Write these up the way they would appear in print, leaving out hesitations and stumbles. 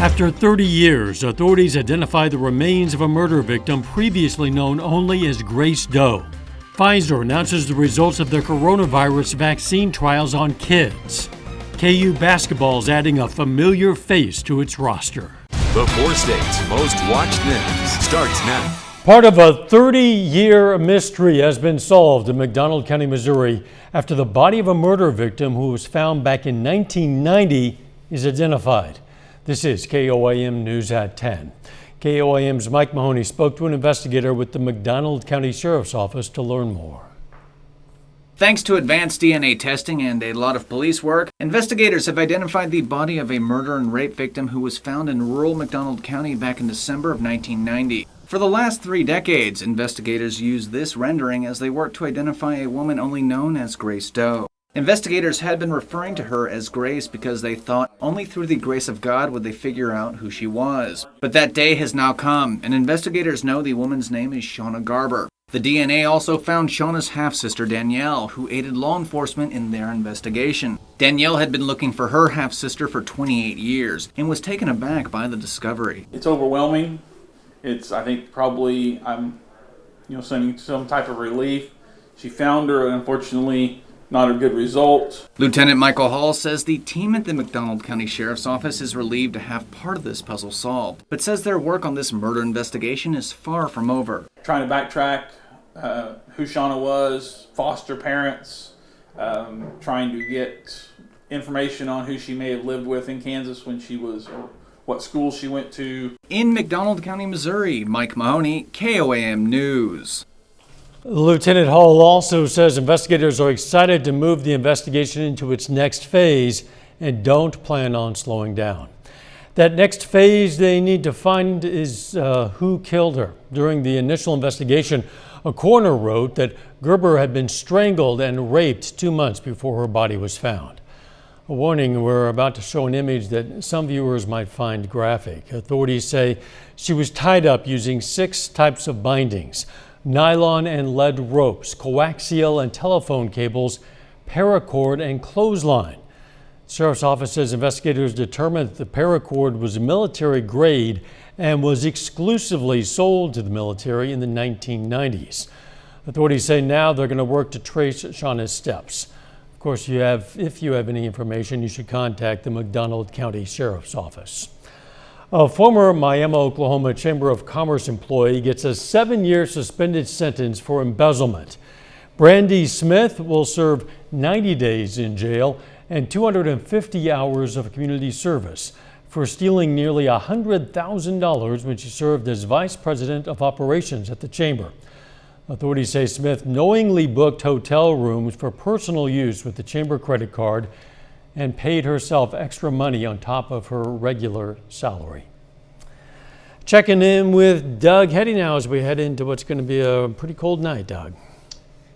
After 30 years, authorities identify the remains of a murder victim previously known only as Grace Doe. Pfizer announces the results of their coronavirus vaccine trials on kids. KU basketball is adding a familiar face to its roster. The 4 states' most watched news starts now. Part of a 30-year mystery has been solved in McDonald County, Missouri, after the body of a murder victim who was found back in 1990 is identified. This is KOAM News at 10. KOAM's Mike Mahoney spoke to an investigator with the McDonald County Sheriff's Office to learn more. Thanks to advanced DNA testing and a lot of police work, investigators have identified the body of a murder and rape victim who was found in rural McDonald County back in December of 1990. For the last 3 decades, investigators used this rendering as they worked to identify a woman only known as Grace Doe. Investigators had been referring to her as Grace because they thought only through the grace of God would they figure out who she was. But that day has now come, and investigators know the woman's name is Shauna Garber. The DNA also found Shauna's half-sister Danielle, who aided law enforcement in their investigation. Danielle had been looking for her half-sister for 28 years and was taken aback by the discovery. It's overwhelming. I think probably I'm sending some type of relief. She found her, and unfortunately not a good result. Lieutenant Michael Hall says the team at the McDonald County Sheriff's Office is relieved to have part of this puzzle solved, but says their work on this murder investigation is far from over. Trying to backtrack who Shauna was, foster parents, trying to get information on who she may have lived with in Kansas when she was, or what school she went to. In McDonald County, Missouri, Mike Mahoney, KOAM News. Lieutenant Hall also says investigators are excited to move the investigation into its next phase and don't plan on slowing down. That next phase they need to find is who killed her. During the initial investigation, a coroner wrote that Gerber had been strangled and raped 2 months before her body was found. A warning, we're about to show an image that some viewers might find graphic. Authorities say she was tied up using 6 types of bindings: nylon and lead ropes, coaxial and telephone cables, paracord, and clothesline. The Sheriff's Office says investigators determined that the paracord was military grade and was exclusively sold to the military in the 1990s. Authorities say now they're going to work to trace Shauna's steps. Of course, if you have any information, you should contact the McDonald County Sheriff's Office. A former Miami, Oklahoma Chamber of Commerce employee gets a 7-year suspended sentence for embezzlement. Brandy Smith will serve 90 days in jail and 250 hours of community service for stealing nearly $100,000 when she served as vice president of operations at the chamber. Authorities say Smith knowingly booked hotel rooms for personal use with the chamber credit card and paid herself extra money on top of her regular salary. Checking in with Doug Hetty now as we head into what's going to be a pretty cold night, Doug.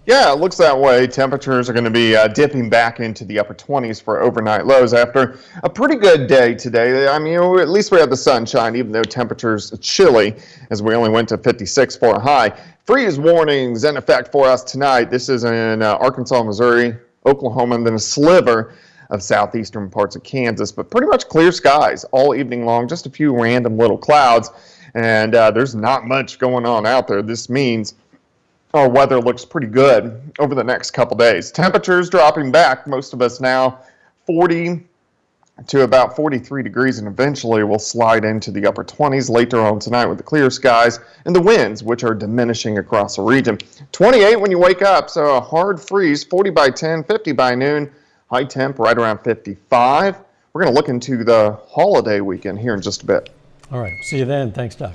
Yeah, it looks that way. Temperatures are going to be dipping back into the upper 20s for overnight lows after a pretty good day today. I mean, at least we had the sunshine, even though temperatures are chilly, as we only went to 56 for a high. Freeze warnings in effect for us tonight. This is in Arkansas, Missouri, Oklahoma, and then a sliver of southeastern parts of Kansas, but pretty much clear skies all evening long, just a few random little clouds, and there's not much going on out there. This means our weather looks pretty good over the next couple days. Temperatures dropping back, most of us now 40 to about 43 degrees, and eventually we'll slide into the upper 20s later on tonight with the clear skies and the winds, which are diminishing across the region. 28 when you wake up, so a hard freeze, 40 by 10, 50 by noon, high temp right around 55. We're going to look into the holiday weekend here in just a bit. All right, see you then. Thanks, Doc.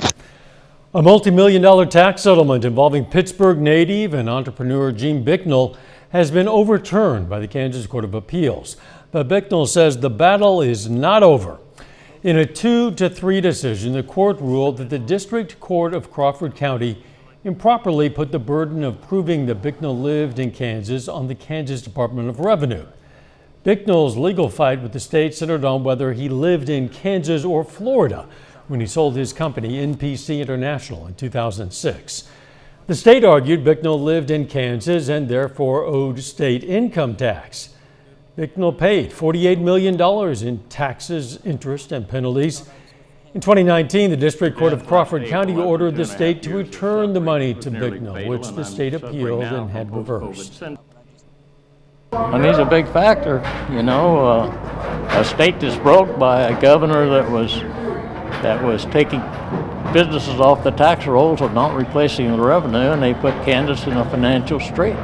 A multi-million-dollar tax settlement involving Pittsburgh native and entrepreneur Gene Bicknell has been overturned by the Kansas Court of Appeals. But Bicknell says the battle is not over. In a 2-3 decision, the court ruled that the District Court of Crawford County improperly put the burden of proving that Bicknell lived in Kansas on the Kansas Department of Revenue. Bicknell's legal fight with the state centered on whether he lived in Kansas or Florida when he sold his company, NPC International, in 2006. The state argued Bicknell lived in Kansas and therefore owed state income tax. Bicknell paid $48 million in taxes, interest, and penalties. In 2019, the District Court of Crawford County ordered the state to return the money to Bicknell, which the state appealed and had reversed. And he's a big factor, you know, a state that's broke by a governor that was taking businesses off the tax rolls and not replacing the revenue, and they put Kansas in a financial strait.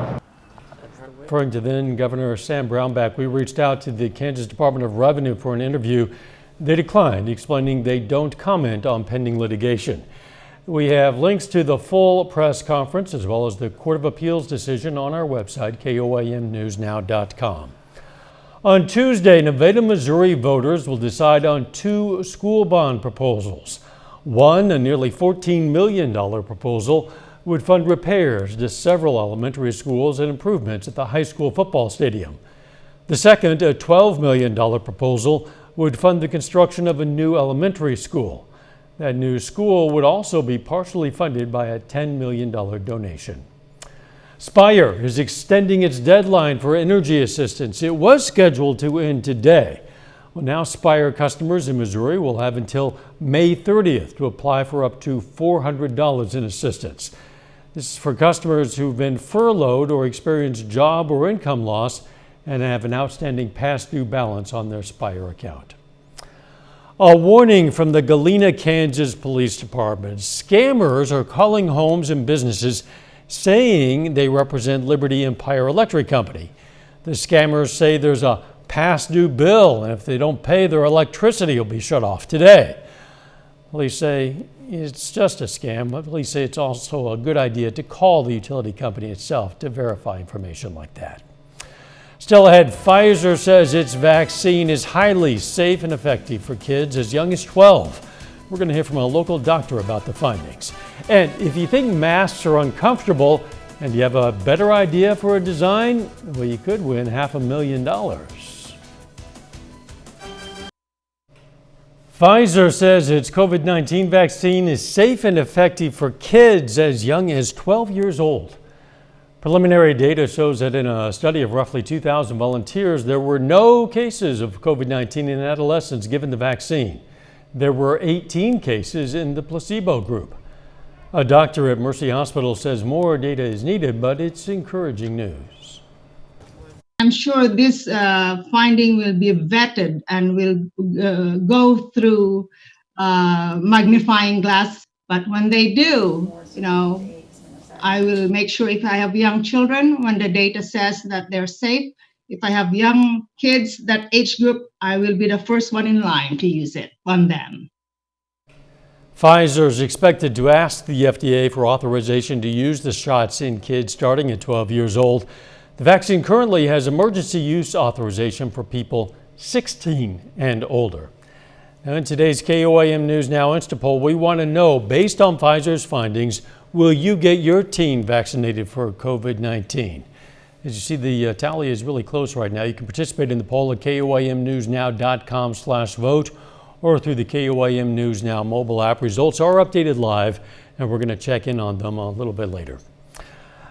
Referring to then Governor Sam Brownback, we reached out to the Kansas Department of Revenue for an interview. They declined, explaining they don't comment on pending litigation. We have links to the full press conference as well as the Court of Appeals decision on our website, KOAMnewsnow.com. On Tuesday, Nevada, Missouri voters will decide on two school bond proposals. One, a nearly $14 million proposal, would fund repairs to several elementary schools and improvements at the high school football stadium. The second, a $12 million proposal, would fund the construction of a new elementary school. That new school would also be partially funded by a $10 million donation. Spire is extending its deadline for energy assistance. It was scheduled to end today. Well, now Spire customers in Missouri will have until May 30th to apply for up to $400 in assistance. This is for customers who've been furloughed or experienced job or income loss and have an outstanding past due balance on their Spire account. A warning from the Galena, Kansas Police Department. Scammers are calling homes and businesses saying they represent Liberty Empire Electric Company. The scammers say there's a past due bill, and if they don't pay, their electricity will be shut off today. Police say it's just a scam, but police say it's also a good idea to call the utility company itself to verify information like that. Still ahead, Pfizer says its vaccine is highly safe and effective for kids as young as 12. We're going to hear from a local doctor about the findings. And if you think masks are uncomfortable and you have a better idea for a design, well, you could win $500,000. Pfizer says its COVID-19 vaccine is safe and effective for kids as young as 12 years old. Preliminary data shows that in a study of roughly 2,000 volunteers, there were no cases of COVID-19 in adolescents given the vaccine. There were 18 cases in the placebo group. A doctor at Mercy Hospital says more data is needed, but it's encouraging news. I'm sure this finding will be vetted and will go through magnifying glass. But when they do, I will make sure if I have young children, when the data says that they're safe, if I have young kids, that age group, I will be the first one in line to use it on them. Pfizer is expected to ask the FDA for authorization to use the shots in kids starting at 12 years old. The vaccine currently has emergency use authorization for people 16 and older. Now in today's KOAM News Now Insta Poll, we want to know, based on Pfizer's findings, will you get your teen vaccinated for COVID-19? As you see, the tally is really close right now. You can participate in the poll at KOAMnewsnow.com/vote or through the KOAM News Now mobile app. Results are updated live, and we're going to check in on them a little bit later.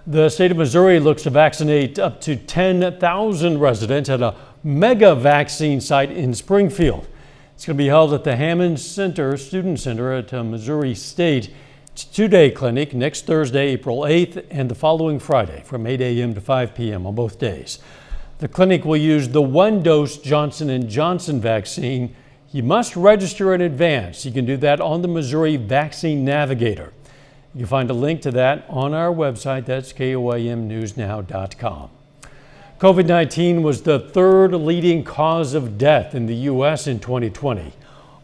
The state of Missouri looks to vaccinate up to 10,000 residents at a mega vaccine site in Springfield. It's going to be held at the Hammond Student Center at Missouri State. It's a two-day clinic next Thursday, April 8th, and the following Friday from 8 a.m. to 5 p.m. on both days. The clinic will use the one-dose Johnson & Johnson vaccine. You must register in advance. You can do that on the Missouri Vaccine Navigator. You can find a link to that on our website. That's KOAMnewsnow.com. COVID-19 was the third leading cause of death in the U.S. in 2020.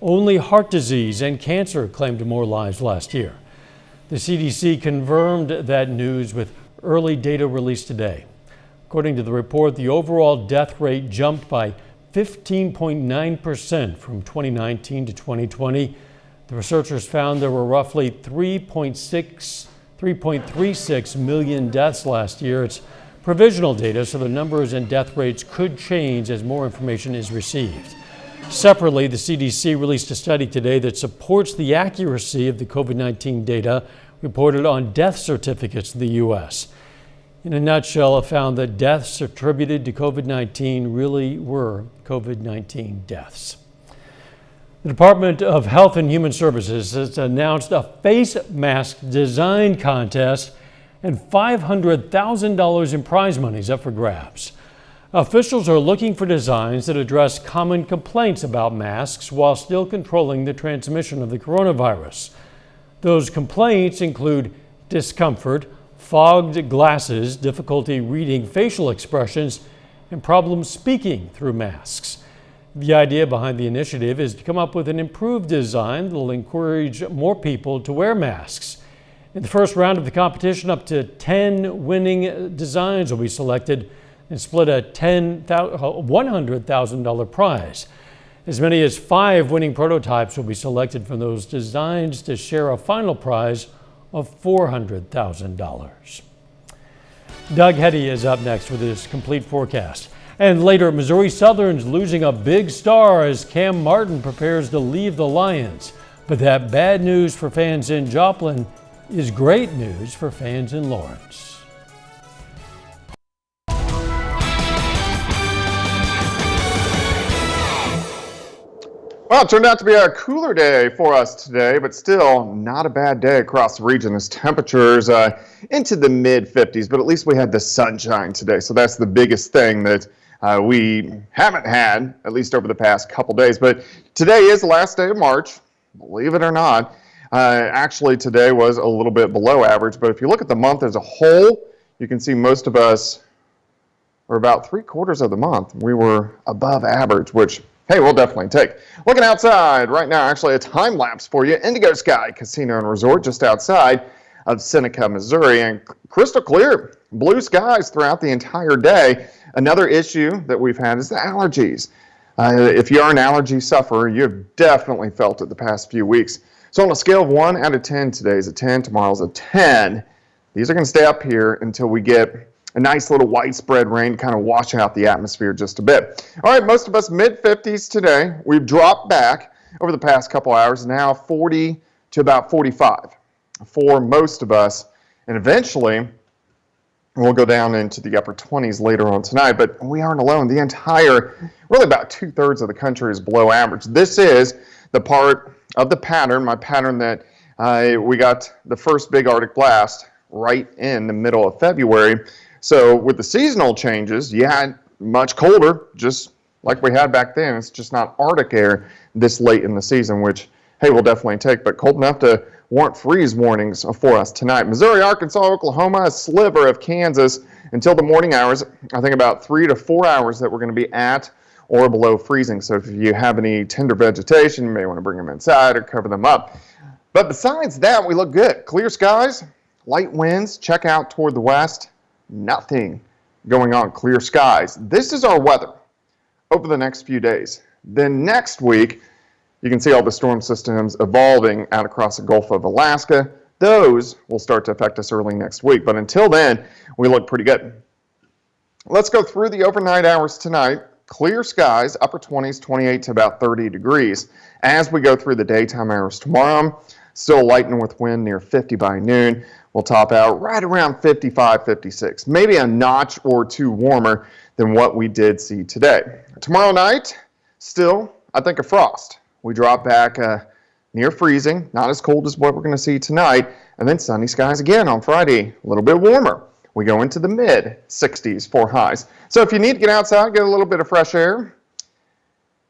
Only heart disease and cancer claimed more lives last year. The CDC confirmed that news with early data released today. According to the report, the overall death rate jumped by 15.9% from 2019 to 2020. The researchers found there were roughly 3.36 million deaths last year. It's provisional data, so the numbers and death rates could change as more information is received. Separately, the CDC released a study today that supports the accuracy of the COVID-19 data reported on death certificates in the U.S. In a nutshell, it found that deaths attributed to COVID-19 really were COVID-19 deaths. The Department of Health and Human Services has announced a face mask design contest and $500,000 in prize monies up for grabs. Officials are looking for designs that address common complaints about masks while still controlling the transmission of the coronavirus. Those complaints include discomfort, fogged glasses, difficulty reading facial expressions, and problems speaking through masks. The idea behind the initiative is to come up with an improved design that will encourage more people to wear masks. In the first round of the competition, up to 10 winning designs will be selected and split a $100,000 prize. As many as 5 winning prototypes will be selected from those designs to share a final prize of $400,000. Doug Hetty is up next with his complete forecast. And later, Missouri Southern's losing a big star as Cam Martin prepares to leave the Lions. But that bad news for fans in Joplin is great news for fans in Lawrence. Well, it turned out to be a cooler day for us today, but still not a bad day across the region as temperatures into the mid-50s, but at least we had the sunshine today. So that's the biggest thing that we haven't had, at least over the past couple days. But today is the last day of March, believe it or not. Actually, today was a little bit below average, but if you look at the month as a whole, you can see most of us, or about 3/4 of the month, we were above average, which, hey, we'll definitely take. Looking outside right now, actually a time lapse for you. Indigo Sky Casino and Resort just outside of Seneca, Missouri, and crystal clear blue skies throughout the entire day. Another issue that we've had is the allergies. If you're an allergy sufferer, you've definitely felt it the past few weeks. So on a scale of 1 out of 10, today's a 10, tomorrow's a 10. These are going to stay up here until we get a nice little widespread rain to kind of wash out the atmosphere just a bit. All right, most of us mid-50s today. We've dropped back over the past couple hours, now 40 to about 45 for most of us. And eventually, we'll go down into the upper 20s later on tonight. But we aren't alone. The entire, really about 2/3 of the country is below average. This is the part of the pattern, my pattern that we got the first big Arctic blast right in the middle of February. So with the seasonal changes, yeah, much colder, just like we had back then. It's just not Arctic air this late in the season, which, hey, we'll definitely take, but cold enough to warrant freeze warnings for us tonight. Missouri, Arkansas, Oklahoma, a sliver of Kansas until the morning hours. I think about 3 to 4 hours that we're going to be at or below freezing. So if you have any tender vegetation, you may want to bring them inside or cover them up. But besides that, we look good. Clear skies, light winds, check out toward the west. Nothing going on, clear skies. This is our weather over the next few days. Then next week, you can see all the storm systems evolving out across the Gulf of Alaska. Those will start to affect us early next week. But until then, we look pretty good. Let's go through the overnight hours tonight. Clear skies, upper 20s, 28 to about 30 degrees. As we go through the daytime hours tomorrow, still lightening with wind near 50 by noon. We'll top out right around 55, 56, maybe a notch or two warmer than what we did see today. Tomorrow night, still, I think, a frost. We drop back near freezing, not as cold as what we're going to see tonight, and then sunny skies again on Friday, a little bit warmer. We go into the mid-60s for highs. So if you need to get outside, get a little bit of fresh air,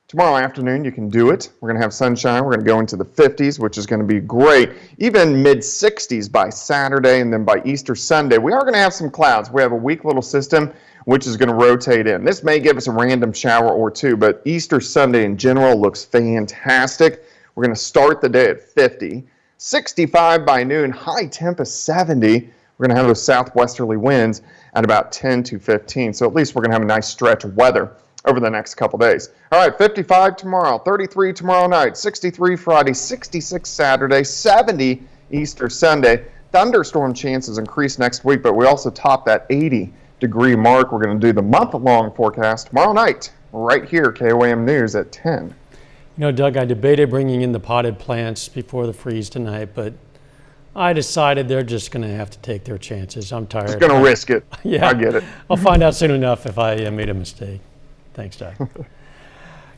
tomorrow afternoon, you can do it. We're going to have sunshine. We're going to go into the 50s, which is going to be great. Even mid-60s by Saturday, and then by Easter Sunday, we are going to have some clouds. We have a weak little system, which is going to rotate in. This may give us a random shower or two, but Easter Sunday in general looks fantastic. We're going to start the day at 50, 65 by noon, high temp of 70. We're going to have those southwesterly winds at about 10 to 15, so at least we're going to have a nice stretch of weather over the next couple days. All right, 55 tomorrow, 33 tomorrow night, 63 Friday, 66 Saturday, 70 Easter Sunday. Thunderstorm chances increase next week, but we also top that 80-degree mark. We're going to do the month-long forecast tomorrow night, right here, KOAM News at 10. You know, Doug, I debated bringing in the potted plants before the freeze tonight, but I decided they're just going to have to take their chances. I'm tired. Just going to risk it. Yeah, I get it. I'll find out soon enough if I made a mistake. Thanks, Doug.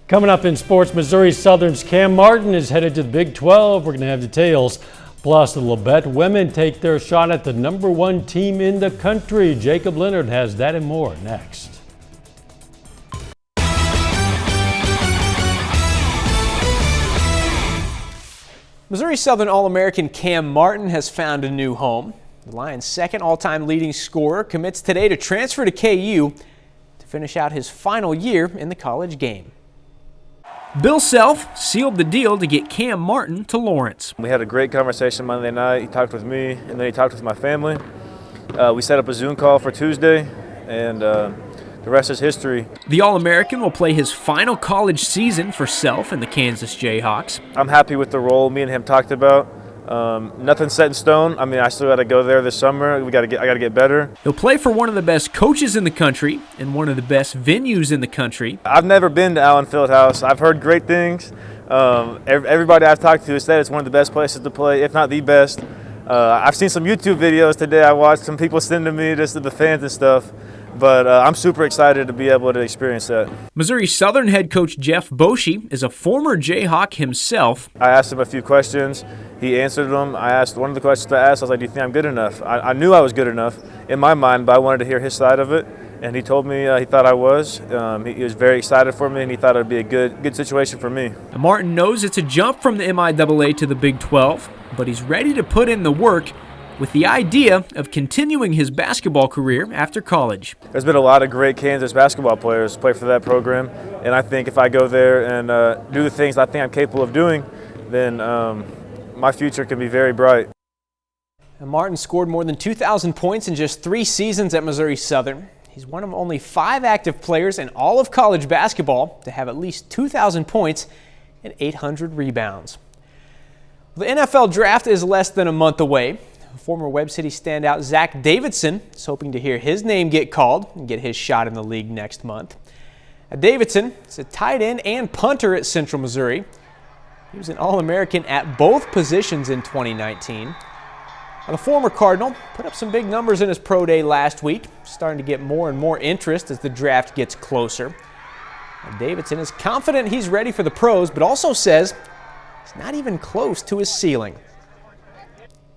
Coming up in sports, Missouri Southern's Cam Martin is headed to the Big 12. We're going to have details. Plus, the Labette women take their shot at the #1 team in the country. Jacob Leonard has that and more next. Missouri Southern All-American Cam Martin has found a new home. The Lions' second all-time leading scorer commits today to transfer to KU to finish out his final year in the college game. Bill Self sealed the deal to get Cam Martin to Lawrence. We had a great conversation Monday night. He talked with me, and then he talked with my family. We set up a Zoom call for Tuesday, and the rest is history. The All-American will play his final college season for Self and the Kansas Jayhawks. I'm happy with the role me and him talked about. Nothing's set in stone. I mean, I still got to go there this summer. I got to get better. He'll play for one of the best coaches in the country and one of the best venues in the country. I've never been to Allen Fieldhouse. I've heard great things. Everybody I've talked to has said it's one of the best places to play, if not the best. I've seen some YouTube videos today. I watched some people send to me, just to the fans and stuff. But I'm super excited to be able to experience that. Missouri Southern head coach Jeff Boschee is a former Jayhawk himself. I asked him a few questions. He answered them. I asked one of the questions I asked, I was like, do you think I'm good enough? I knew I was good enough in my mind, but I wanted to hear his side of it. And he told me he thought I was. He was very excited for me, and he thought it would be a good situation for me. Martin knows it's a jump from the MIAA to the Big 12, but he's ready to put in the work with the idea of continuing his basketball career after college. There's been a lot of great Kansas basketball players play for that program, and I think if I go there and do the things I think I'm capable of doing, then my future can be very bright. And Martin scored more than 2,000 points in just 3 seasons at Missouri Southern. He's one of only 5 active players in all of college basketball to have at least 2,000 points and 800 rebounds. The NFL draft is less than a month away. Former Webb City standout Zach Davidson is hoping to hear his name get called and get his shot in the league next month. Davidson is a tight end and punter at Central Missouri. He was an All-American at both positions in 2019. Now, the former Cardinal put up some big numbers in his pro day last week, starting to get more and more interest as the draft gets closer. And Davidson is confident he's ready for the pros, but also says he's not even close to his ceiling.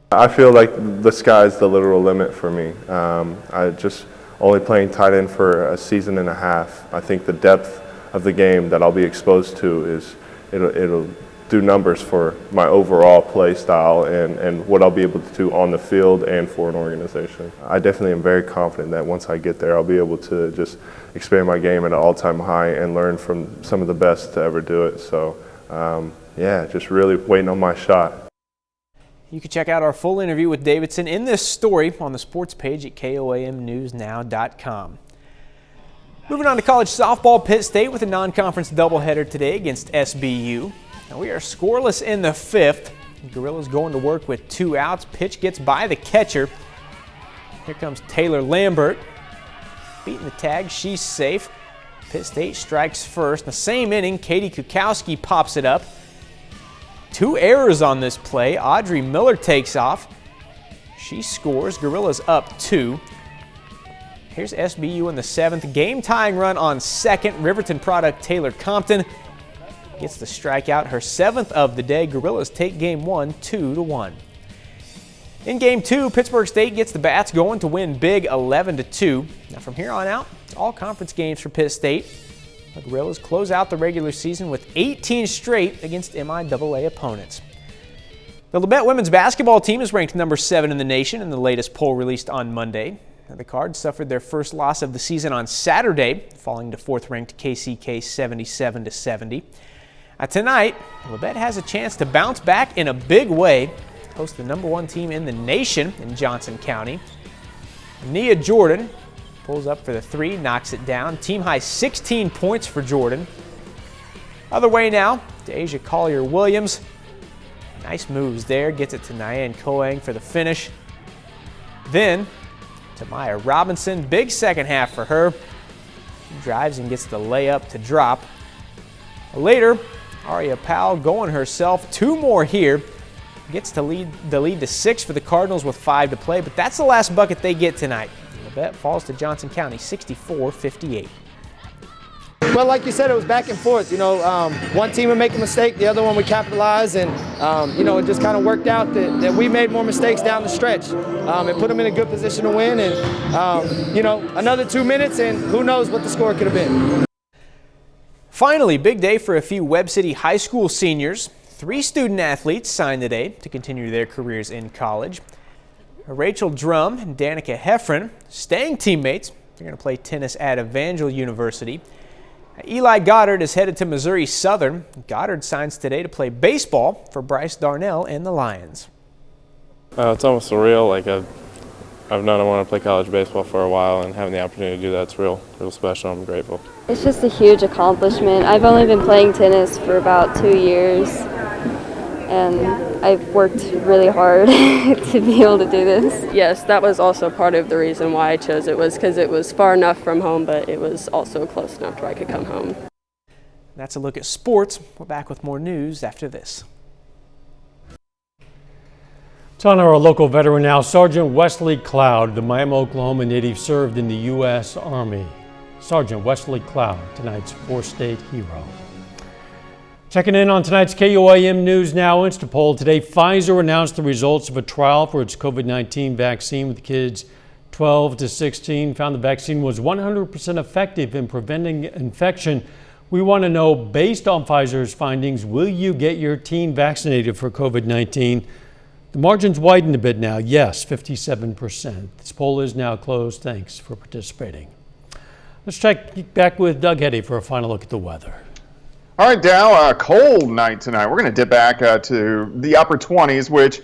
I feel like the sky's the literal limit for me. I just only playing tight end for a season and a half. I think the depth of the game that I'll be exposed to it'll do numbers for my overall play style and what I'll be able to do on the field and for an organization. I definitely am very confident that once I get there, I'll be able to just expand my game at an all-time high and learn from some of the best to ever do it. So, yeah, just really waiting on my shot. You can check out our full interview with Davidson in this story on the sports page at KOAMnewsnow.com. Moving on to college softball, Pitt State with a non-conference doubleheader today against SBU. Now we are scoreless in the 5th. Gorillas going to work with 2 outs. Pitch gets by the catcher. Here comes Taylor Lambert. Beating the tag, she's safe. Pitt State strikes first. In the same inning, Katie Kukowski pops it up. 2 errors on this play. Audrey Miller takes off. She scores. Gorillas up 2. Here's SBU in the 7th. Game-tying run on second. Riverton product Taylor Compton gets the strikeout, her 7th of the day. Gorillas take game 1, 2-1. In game 2, Pittsburgh State gets the bats going to win big 11-2. Now from here on out, it's all conference games for Pitt State. The Gorillas close out the regular season with 18 straight against MIAA opponents. The Labette women's basketball team is ranked number 7 in the nation in the latest poll released on Monday. The Cards suffered their first loss of the season on Saturday, falling to 4th-ranked KCK 77-70. Tonight, Labette has a chance to bounce back in a big way, host the number 1 team in the nation in Johnson County. Nia Jordan pulls up for the 3, knocks it down. Team high 16 points for Jordan. Other way now to Asia Collier-Williams. Nice moves there, gets it to Nyan Koang for the finish. Then to Maya Robinson, big second half for her. She drives and gets the layup to drop. Later, Aria Powell going herself, 2 more here. Gets to lead to 6 for the Cardinals with 5 to play, but that's the last bucket they get tonight. Labette falls to Johnson County 64-58. Well, like you said, it was back and forth. You know, one team would make a mistake, the other one would capitalize, and you know, it just kind of worked out that we made more mistakes down the stretch. It put them in a good position to win, and you know, another 2 minutes, and who knows what the score could have been. Finally, big day for a few Webb City High School seniors. 3 student athletes signed today to continue their careers in college. Rachel Drum and Danica Heffron, staying teammates. They're going to play tennis at Evangel University. Eli Goddard is headed to Missouri Southern. Goddard signs today to play baseball for Bryce Darnell and the Lions. It's almost surreal. Like I've known I want to play college baseball for a while, and having the opportunity to do that's real special. I'm grateful. It's just a huge accomplishment. I've only been playing tennis for about 2 years, and I've worked really hard to be able to do this. Yes, that was also part of the reason why I chose it, was because it was far enough from home, but it was also close enough where I could come home. That's a look at sports. We're back with more news after this. It's on our local veteran now. Sergeant Wesley Cloud, the Miami, Oklahoma native, served in the U.S. Army. Sergeant Wesley Cloud, tonight's 4-state hero. Checking in on tonight's KOAM News Now Insta Poll. Today, Pfizer announced the results of a trial for its COVID-19 vaccine with kids 12 to 16. Found the vaccine was 100% effective in preventing infection. We want to know, based on Pfizer's findings, will you get your teen vaccinated for COVID-19? The margins widened a bit now. Yes, 57%. This poll is now closed. Thanks for participating. Let's check back with Doug Heddy for a final look at the weather. All right, Dow, a cold night tonight. We're going to dip back to the upper 20s, which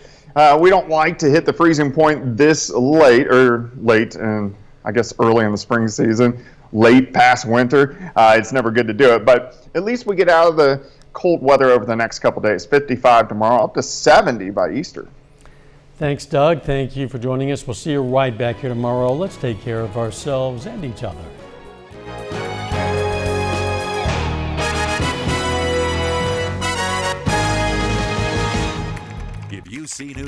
we don't like to hit the freezing point this late, and I guess early in the spring season, late past winter. It's never good to do it, but at least we get out of the cold weather over the next couple days. 55 tomorrow, up to 70 by Easter. Thanks, Doug. Thank you for joining us. We'll see you right back here tomorrow. Let's take care of ourselves and each other. If you see new